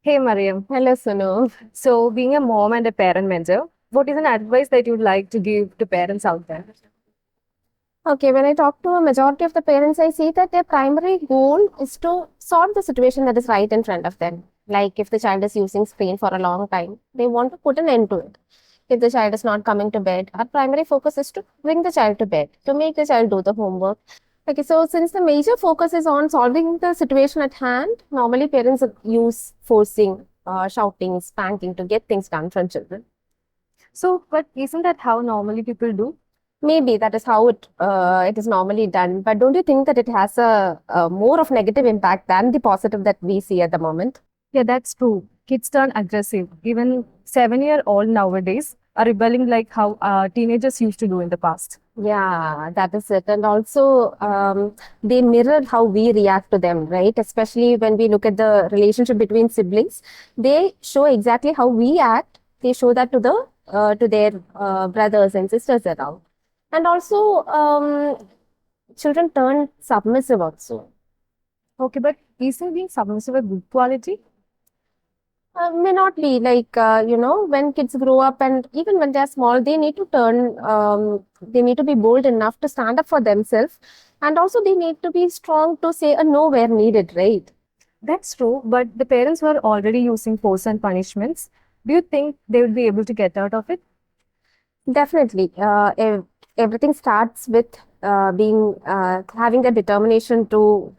Hey Mariam. Hello, Sunu. So, being a mom and a parent mentor, what is an advice that you'd like to give to parents out there? Okay, when I talk to a majority of the parents, I see that their primary goal is to solve the situation that is right in front of them. Like if the child is using screen for a long time, they want to put an end to it. If the child is not coming to bed, our primary focus is to bring the child to bed, to make the child do the homework. Okay, so since the major focus is on solving the situation at hand, normally parents use forcing, shouting, spanking to get things done from children. So, but isn't that how normally people do? Maybe that is how it is normally done. But don't you think that it has a more of negative impact than the positive that we see at the moment? Yeah, that's true. Kids turn aggressive. Even 7-year-old nowadays are rebelling like how teenagers used to do in the past. Yeah, that is it. And also, they mirror how we react to them, right? Especially when we look at the relationship between siblings, they show exactly how we act. They show that to to their brothers and sisters around. And also, children turn submissive also. Okay, but isn't being submissive a good quality? May not be like when kids grow up and even when they're small, they need to be bold enough to stand up for themselves, and also they need to be strong to say a no where needed, right? That's true, but the parents were already using force and punishments. Do you think they would be able to get out of it? Definitely. Everything starts with being having the determination to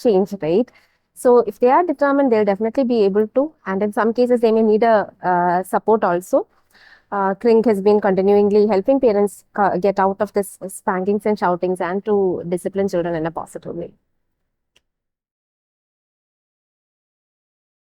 change, right? So if they are determined, they'll definitely be able to, and in some cases, they may need a support also. Crink has been continually helping parents get out of this spankings and shoutings and to discipline children in a positive way.